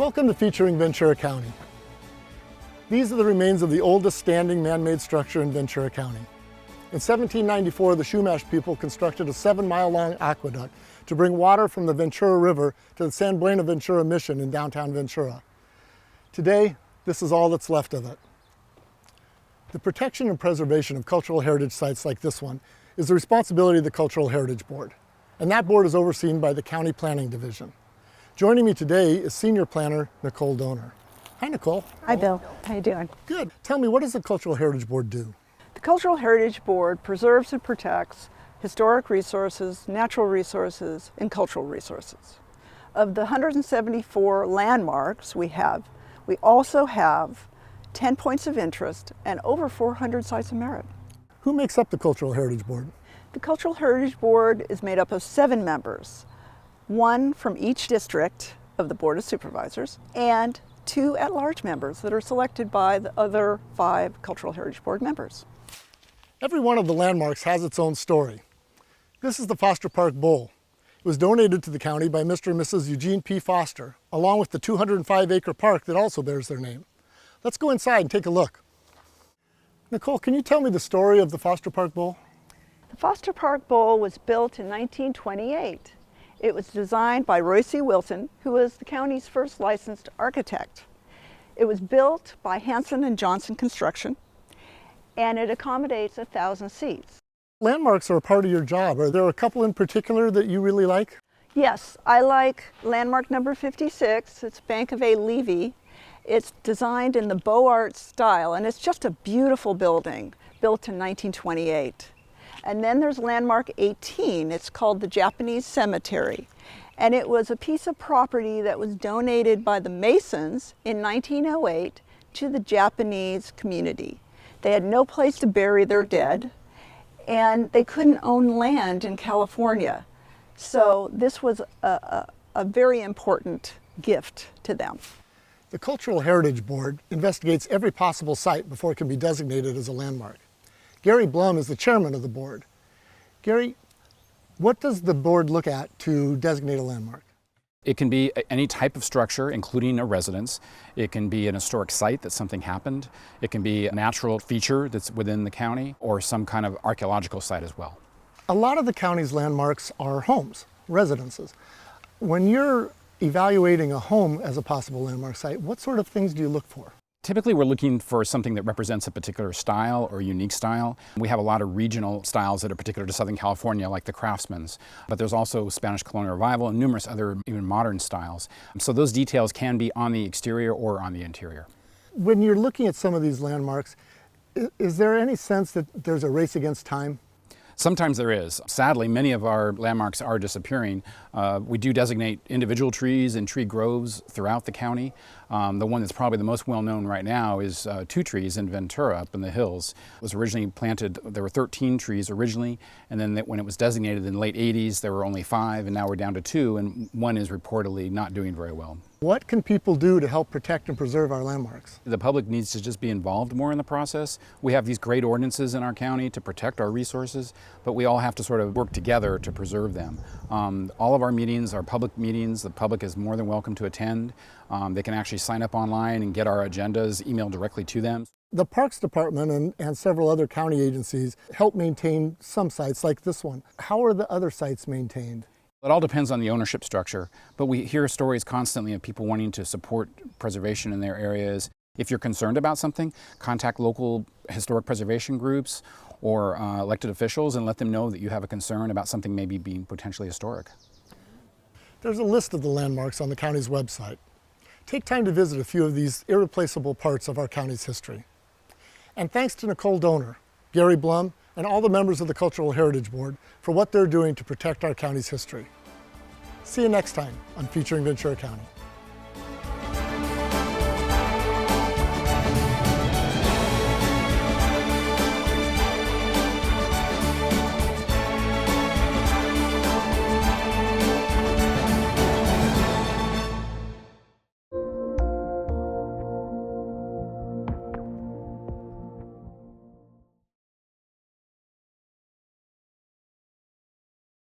Welcome to Featuring Ventura County. These are the remains of the oldest standing man-made structure in Ventura County. In 1794, the Chumash people constructed a 7-mile-long aqueduct to bring water from the Ventura River to the San Buenaventura Mission in downtown Ventura. Today, this is all that's left of it. The protection and preservation of cultural heritage sites like this one is the responsibility of the Cultural Heritage Board, and that board is overseen by the County Planning Division. Joining me today is Senior Planner Nicole Donor. Hi, Nicole. Hi, Bill. How you doing? Good. Tell me, what does the Cultural Heritage Board do? The Cultural Heritage Board preserves and protects historic resources, natural resources, and cultural resources. Of the 174 landmarks we also have 10 points of interest and over 400 sites of merit. Who makes up the Cultural Heritage Board? The Cultural Heritage Board is made up of 7 members, 1 from each district of the Board of Supervisors, and 2 at-large members that are selected by the other 5 Cultural Heritage Board members. Every one of the landmarks has its own story. This is the Foster Park Bowl. It was donated to the county by Mr. and Mrs. Eugene P. Foster, along with the 205-acre park that also bears their name. Let's go inside and take a look. Nicole, can you tell me the story of the Foster Park Bowl? The Foster Park Bowl was built in 1928. It was designed by Roy C. Wilson, who was the county's first licensed architect. It was built by Hanson and Johnson Construction, and it accommodates 1,000 seats. Landmarks are a part of your job. Are there a couple in particular that you really like? Yes, I like landmark number 56. It's Bank of A. Levy. It's designed in the Beaux Arts style, and it's just a beautiful building, built in 1928. And then there's landmark 18. It's called the Japanese Cemetery. And it was a piece of property that was donated by the Masons in 1908 to the Japanese community. They had no place to bury their dead, and they couldn't own land in California. So this was a very important gift to them. The Cultural Heritage Board investigates every possible site before it can be designated as a landmark. Gary Blum is the chairman of the board. Gary, what does the board look at to designate a landmark? It can be any type of structure, including a residence. It can be an historic site that something happened. It can be a natural feature that's within the county, or some kind of archaeological site as well. A lot of the county's landmarks are homes, residences. When you're evaluating a home as a possible landmark site, what sort of things do you look for? Typically, we're looking for something that represents a particular style or unique style. We have a lot of regional styles that are particular to Southern California, like the Craftsman's, but there's also Spanish Colonial Revival and numerous other even modern styles. So those details can be on the exterior or on the interior. When you're looking at some of these landmarks, is there any sense that there's a race against time? Sometimes there is. Sadly, many of our landmarks are disappearing. We do designate individual trees and tree groves throughout the county. The one that's probably the most well-known right now is 2 trees in Ventura up in the hills. It was originally planted, there were 13 trees originally, and then when it was designated in the late 80s, there were only 5, and now we're down to 2, and 1 is reportedly not doing very well. What can people do to help protect and preserve our landmarks? The public needs to just be involved more in the process. We have these great ordinances in our county to protect our resources, but we all have to sort of work together to preserve them. All of our meetings are public meetings. The public is more than welcome to attend. They can actually sign up online and get our agendas emailed directly to them. The Parks Department and several other county agencies help maintain some sites like this one. How are the other sites maintained? It all depends on the ownership structure, but we hear stories constantly of people wanting to support preservation in their areas. If you're concerned about something, contact local historic preservation groups or elected officials and let them know that you have a concern about something maybe being potentially historic. There's a list of the landmarks on the county's website. Take time to visit a few of these irreplaceable parts of our county's history. And thanks to Nicole Donor, Gary Blum, and all the members of the Cultural Heritage Board for what they're doing to protect our county's history. See you next time on Featuring Ventura County.